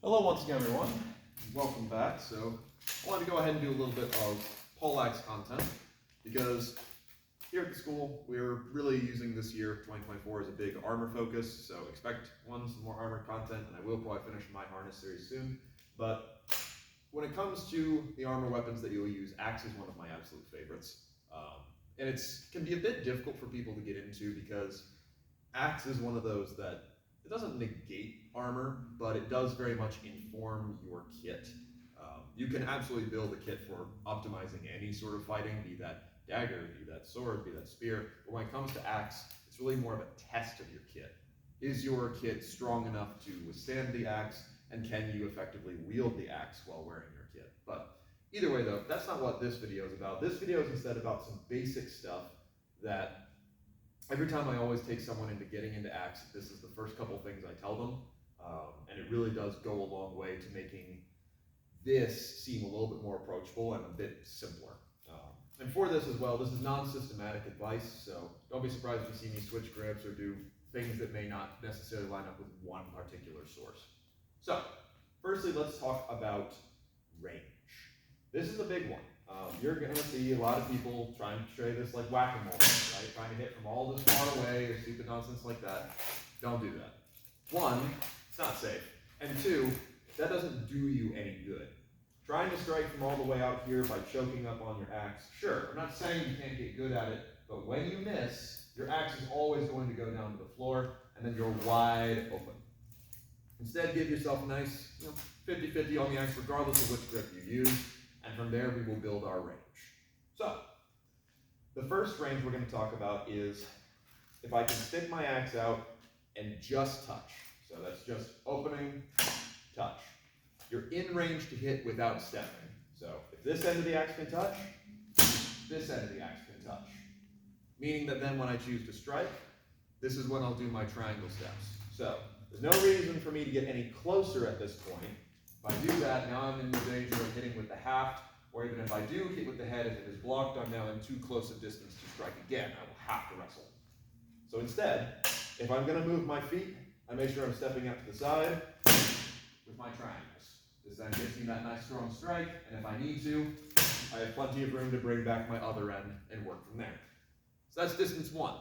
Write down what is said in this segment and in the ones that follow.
Hello once again, everyone. Welcome back. So I wanted to go ahead and do a little bit of poleaxe content because here at the school we're really using this year, 2024, as a big armor focus. So expect some more armor content, and I will probably finish my harness series soon. But when it comes to the armor weapons that you'll use, axe is one of my absolute favorites. And it can be a bit difficult for people to get into because axe is one of those that it doesn't negate armor, but it does very much inform your kit. You can absolutely build a kit for optimizing any sort of fighting, be that dagger, be that sword, be that spear. But when it comes to axe, it's really more of a test of your kit. Is your kit strong enough to withstand the axe, and can you effectively wield the axe while wearing your kit? But either way though, that's not what this video is about. This video is instead about some basic stuff that every time I always take someone into getting into axe, this is the first couple things I tell them, and it really does go a long way to making this seem a little bit more approachable and a bit simpler. And for this as well, this is non-systematic advice, so don't be surprised if you see me switch grips or do things that may not necessarily line up with one particular source. So, firstly, let's talk about range. This is a big one. You're going to see a lot of people trying to tray this like whack-a-mole, right? Trying to hit from all this far away or stupid nonsense like that. Don't do that. One, it's not safe. And two, that doesn't do you any good. Trying to strike from all the way out here by choking up on your axe, sure, I'm not saying you can't get good at it, but when you miss, your axe is always going to go down to the floor, and then you're wide open. Instead, give yourself a nice 50-50 on the axe, regardless of which grip you use. And from there, we will build our range. So, the first range we're going to talk about is if I can stick my axe out and just touch. So that's just opening, touch. You're in range to hit without stepping. So if this end of the axe can touch, this end of the axe can touch. Meaning that then when I choose to strike, this is when I'll do my triangle steps. So there's no reason for me to get any closer at this point. If I do that, now I'm in the danger of hitting with the haft, or even if I do hit with the head, if it is blocked, I'm now in too close a distance to strike again. I will have to wrestle. So instead, if I'm going to move my feet, I make sure I'm stepping up to the side with my triangles. This then gives me that nice strong strike, and if I need to, I have plenty of room to bring back my other end and work from there. So that's distance one.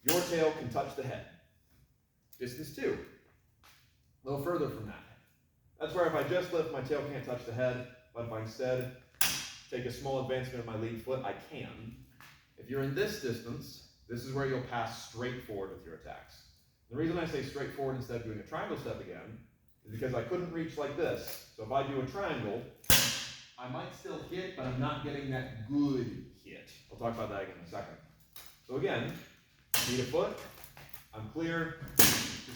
Your tail can touch the head. Distance two, a little further from that. That's where if I just lift, my tail can't touch the head, but if I instead take a small advancement of my lead foot, I can. If you're in this distance, this is where you'll pass straight forward with your attacks. The reason I say straight forward instead of doing a triangle step again is because I couldn't reach like this. So if I do a triangle, I might still hit, but I'm not getting that good hit. We'll talk about that again in a second. So again, lead a foot, I'm clear to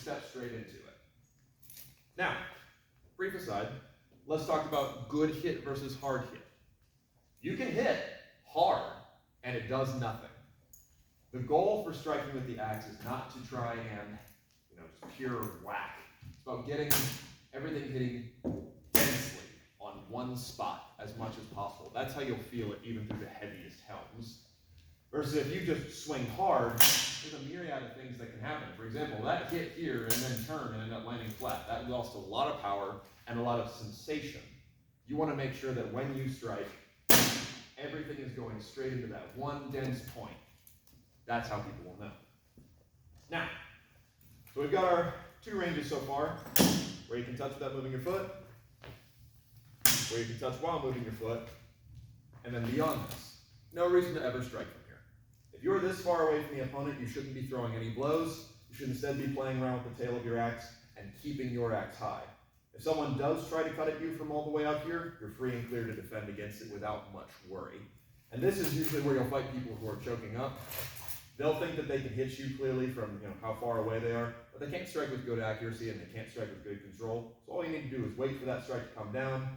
step straight into it. Now, brief aside, let's talk about good hit versus hard hit. You can hit hard, and it does nothing. The goal for striking with the axe is not to try and, just pure whack. It's about getting everything hitting densely on one spot as much as possible. That's how you'll feel it even through the heaviest helms. Versus if you just swing hard, there's a myriad of things that can happen. For example, that hit here and then turn and end up landing flat. That lost a lot of power and a lot of sensation. You want to make sure that when you strike, everything is going straight into that one dense point. That's how people will know. Now, so we've got our two ranges so far, where you can touch without moving your foot, where you can touch while moving your foot, and then beyond this, no reason to ever strike from here. If you're this far away from the opponent, you shouldn't be throwing any blows. You should instead be playing around with the tail of your axe and keeping your axe high. If someone does try to cut at you from all the way out here, you're free and clear to defend against it without much worry. And this is usually where you'll fight people who are choking up. They'll think that they can hit you clearly from how far away they are, but they can't strike with good accuracy and they can't strike with good control. So all you need to do is wait for that strike to come down,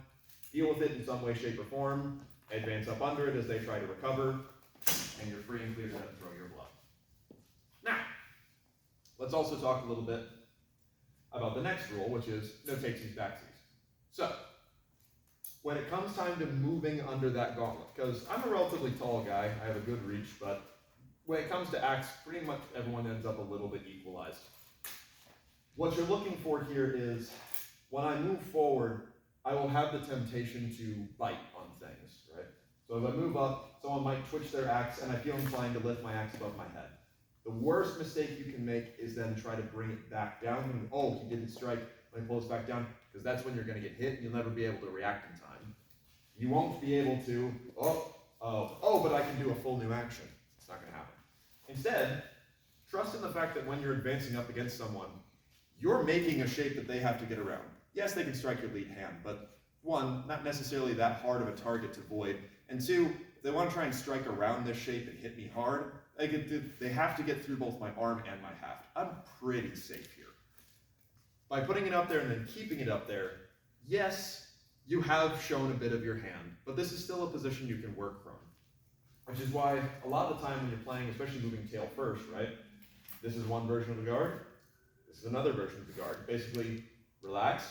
deal with it in some way, shape, or form, advance up under it as they try to recover, and you're free and clear to throw your blow. Now, let's also talk a little bit about the next rule, which is no takesies, backsies. So, when it comes time to moving under that gauntlet, because I'm a relatively tall guy, I have a good reach, but when it comes to axe, pretty much everyone ends up a little bit equalized. What you're looking for here is when I move forward, I will have the temptation to bite on things, right? So as I move up, someone might twitch their axe, and I feel inclined to lift my axe above my head. The worst mistake you can make is then try to bring it back down. And, oh, he didn't strike, let me pull this back down, because that's when you're going to get hit, and you'll never be able to react in time. You won't be able to, but I can do a full new action. It's not going to happen. Instead, trust in the fact that when you're advancing up against someone, you're making a shape that they have to get around. Yes, they can strike your lead hand, but one, not necessarily that hard of a target to void, and two, if they want to try and strike around this shape and hit me hard, they have to get through both my arm and my haft. I'm pretty safe here. By putting it up there and then keeping it up there, yes, you have shown a bit of your hand, but this is still a position you can work from. Which is why a lot of the time when you're playing, especially moving tail first, right? This is one version of the guard, this is another version of the guard. Basically, relax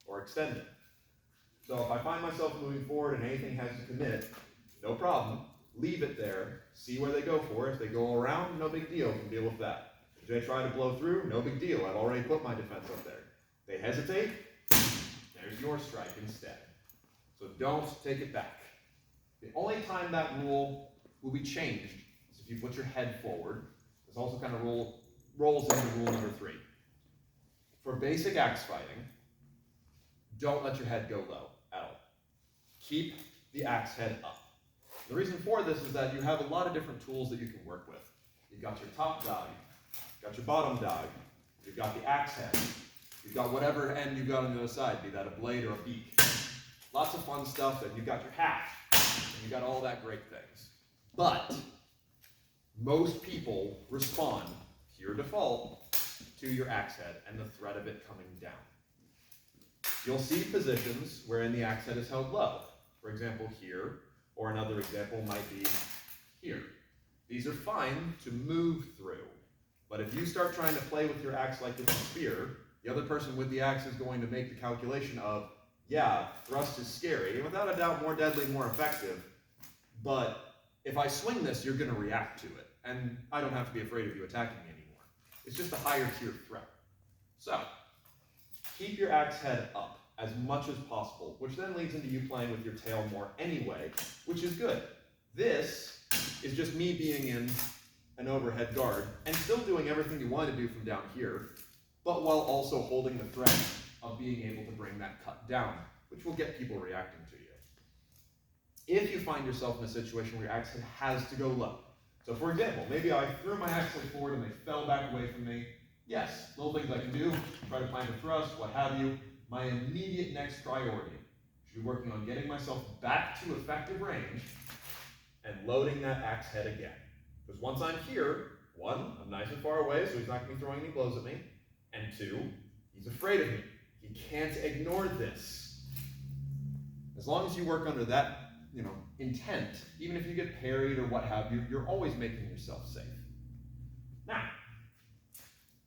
or extend it. So if I find myself moving forward and anything has to commit, no problem. Leave it there, see where they go for it. If they go around, no big deal, can deal with that. If they try to blow through, no big deal. I've already put my defense up there. If they hesitate, there's your strike instead. So don't take it back. The only time that rule will be changed is if you put your head forward. This also kind of rolls into rule number 3. For basic axe fighting, don't let your head go low at all. Keep the axe head up. The reason for this is that you have a lot of different tools that you can work with. You've got your top dog, you've got your bottom dog, you've got the axe head, you've got whatever end you've got on the other side, be that a blade or a beak. Lots of fun stuff, and you've got your haft, and you've got all that great things. But most people respond, pure default, to your axe head and the threat of it coming down. You'll see positions wherein the axe head is held low. For example, here, or another example might be here. These are fine to move through, but if you start trying to play with your axe like it's a spear, the other person with the axe is going to make the calculation of, yeah, thrust is scary, and without a doubt more deadly, more effective, but if I swing this, you're going to react to it, and I don't have to be afraid of you attacking me anymore. It's just a higher tier threat. So, keep your axe head up as much as possible, which then leads into you playing with your tail more anyway, which is good. This is just me being in an overhead guard and still doing everything you want to do from down here, but while also holding the threat of being able to bring that cut down, which will get people reacting to you. If you find yourself in a situation where your axe head has to go low, so for example, maybe I threw my axe head forward and they fell back away from me. Yes, little things I can do, try to find a thrust, what have you. My immediate next priority should be working on getting myself back to effective range and loading that axe head again. Because once I'm here, one, I'm nice and far away, so he's not going to be throwing any blows at me. And two, he's afraid of me. He can't ignore this. As long as you work under that, intent, even if you get parried or what have you, you're always making yourself safe. Now,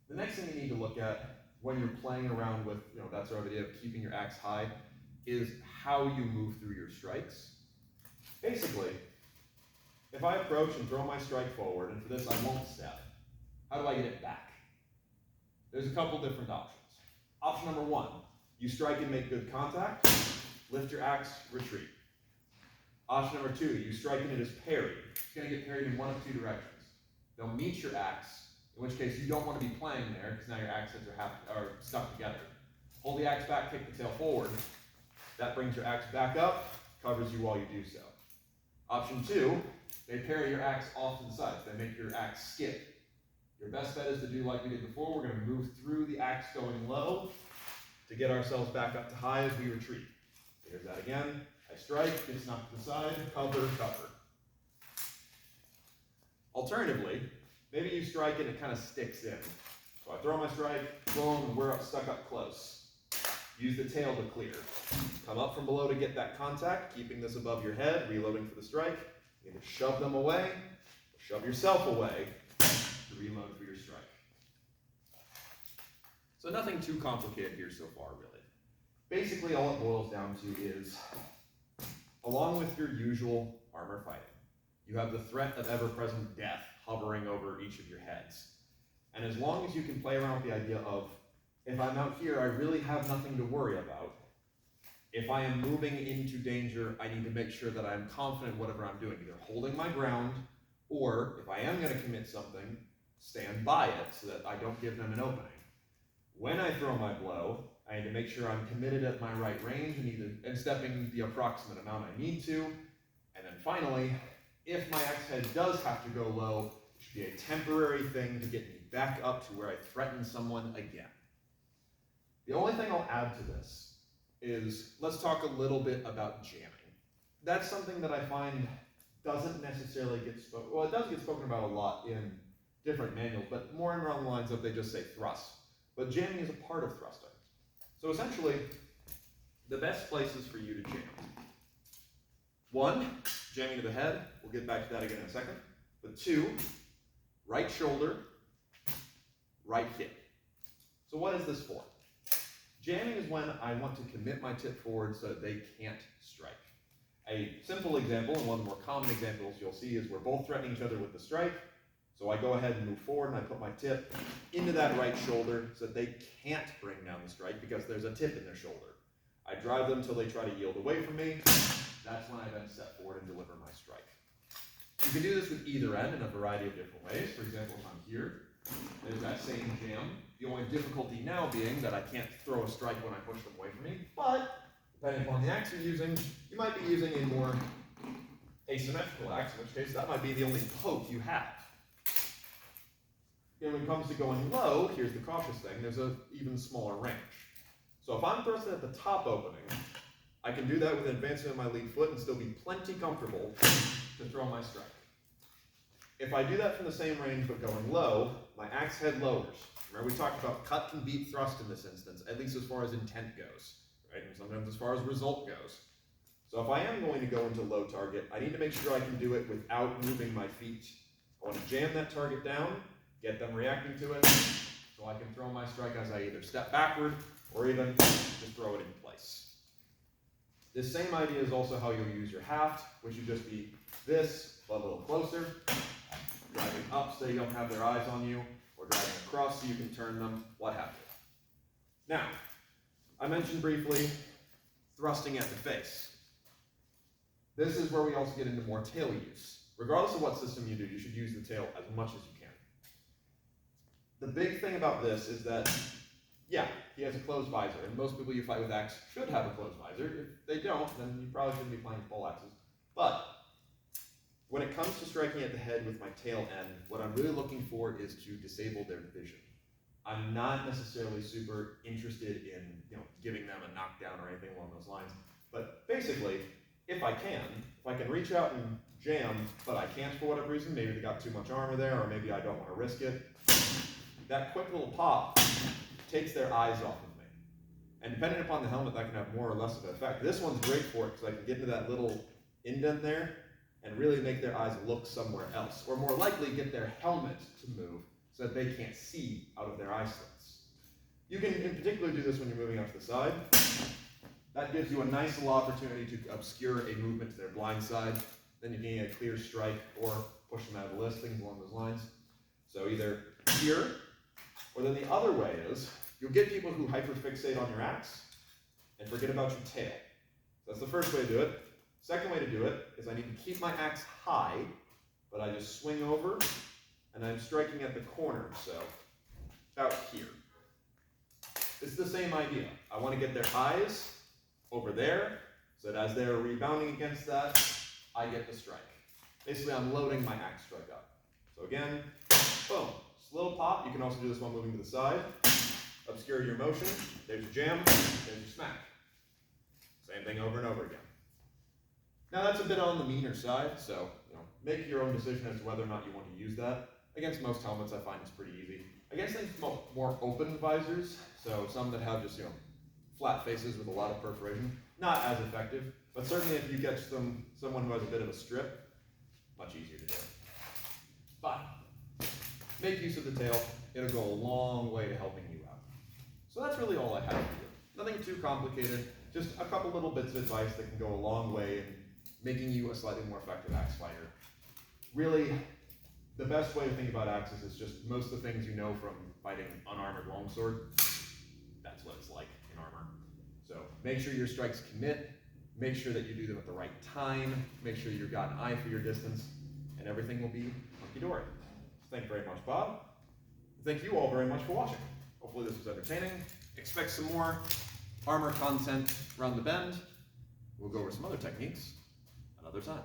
the next thing you need to look at when you're playing around with that sort of idea of keeping your axe high is how you move through your strikes. Basically, if I approach and throw my strike forward, and for this I won't step, how do I get it back? There's a couple different options. Option number 1, you strike and make good contact, lift your axe, retreat. Option number 2, you strike and it is parried. It's going to get parried in one of 2 directions. They'll meet your axe, in which case you don't want to be playing there because now your axe heads are stuck together. Hold the axe back, kick the tail forward. That brings your axe back up, covers you while you do so. Option 2, they parry your axe off to the sides. They make your axe skip. Your best bet is to do like we did before. We're going to move through the axe going low to get ourselves back up to high as we retreat. Here's that again. I strike, gets knocked to the side, cover, cover. Alternatively, maybe you strike and it kind of sticks in. So I throw my strike, boom, and we're stuck up close. Use the tail to clear. Come up from below to get that contact, keeping this above your head, reloading for the strike. You either shove them away, or shove yourself away to reload for your strike. So nothing too complicated here so far, really. Basically, all it boils down to is, along with your usual armor fighting, you have the threat of ever-present death hovering over each of your heads. And as long as you can play around with the idea of If I'm out here, I really have nothing to worry about. If I am moving into danger, I need to make sure that I'm confident in whatever I'm doing, either holding my ground, or if I am going to commit something, stand by it so that I don't give them an opening. When I throw my blow, I need to make sure I'm committed at my right range and stepping the approximate amount I need to. And then finally, if my axe head does have to go low, it should be a temporary thing to get me back up to where I threaten someone again. The only thing I'll add to this is, let's talk a little bit about jamming. That's something that I find doesn't necessarily get spoken, well, it does get spoken about a lot in different manuals, but more around the lines of they just say thrust. But jamming is a part of thrusting. So essentially, the best places for you to jam. One, jamming to the head. We'll get back to that again in a second. But two, right shoulder, right hip. So what is this for? Jamming is when I want to commit my tip forward so that they can't strike. A simple example, and one of the more common examples you'll see, is we're both threatening each other with the strike. So I go ahead and move forward and I put my tip into that right shoulder so that they can't bring down the strike because there's a tip in their shoulder. I drive them until they try to yield away from me. That's when I then step forward and deliver my strike. You can do this with either end in a variety of different ways. For example, if I'm here, there's that same jam. The only difficulty now being that I can't throw a strike when I push them away from me, but depending upon the axe you're using, you might be using a more asymmetrical axe, in which case that might be the only poke you have. And when it comes to going low, here's the cautious thing, there's an even smaller range. So if I'm thrusting at the top opening, I can do that with advancement of my lead foot and still be plenty comfortable to throw my strike. If I do that from the same range but going low, my axe head lowers. Remember we talked about cut can beat thrust in this instance, at least as far as intent goes, right? And sometimes as far as result goes. So if I am going to go into low target, I need to make sure I can do it without moving my feet. I want to jam that target down, get them reacting to it, so I can throw my strike as I either step backward or even just throw it in place. This same idea is also how you'll use your haft, which would just be this, but a little closer, driving up so you don't have their eyes on you, or driving across so you can turn them, what have you. Now, I mentioned briefly thrusting at the face. This is where we also get into more tail use. Regardless of what system you do, you should use the tail as much as you can. The big thing about this is that, yeah, he has a closed visor, and most people you fight with axe should have a closed visor. If they don't, then you probably shouldn't be playing poleaxes. But when it comes to striking at the head with my tail end, what I'm really looking for is to disable their vision. I'm not necessarily super interested in, giving them a knockdown or anything along those lines. But basically, if I can reach out and jam, but I can't for whatever reason, maybe they got too much armor there, or maybe I don't want to risk it, that quick little pop takes their eyes off of me. And depending upon the helmet, that can have more or less of an effect. This one's great for it because I can get into that little indent there and really make their eyes look somewhere else, or more likely get their helmet to move so that they can't see out of their eye slits. You can in particular do this when you're moving out to the side. That gives you a nice little opportunity to obscure a movement to their blind side. Then you gain a clear strike or push them out of the list, things along those lines. So either here, or then the other way is, you'll get people who hyperfixate on your axe and forget about your tail. So that's the first way to do it. Second way to do it is I need to keep my axe high, but I just swing over and I'm striking at the corner, so about here. It's the same idea. I want to get their eyes over there, so that as they're rebounding against that, I get the strike. Basically, I'm loading my axe strike up. So again, boom, just a little pop. You can also do this while moving to the side. Obscure your motion. There's your jam. There's your smack. Same thing over and over again. Now that's a bit on the meaner side, so make your own decision as to whether or not you want to use that. Against most helmets, I find it's pretty easy. Against things more open visors, so some that have just flat faces with a lot of perforation, not as effective. But certainly if you get someone who has a bit of a strip, much easier to do. But make use of the tail. It'll go a long way to helping you out. So that's really all I have for you. Nothing too complicated. Just a couple little bits of advice that can go a long way in making you a slightly more effective axe fighter. Really, the best way to think about axes is just most of the things you know from fighting unarmored longsword. just like in armor. So make sure your strikes commit, make sure that you do them at the right time, make sure you've got an eye for your distance, and everything will be hunky-dory. So thank you very much, Bob. Thank you all very much for watching. Hopefully this was entertaining. Expect some more armor content around the bend. We'll go over some other techniques another time.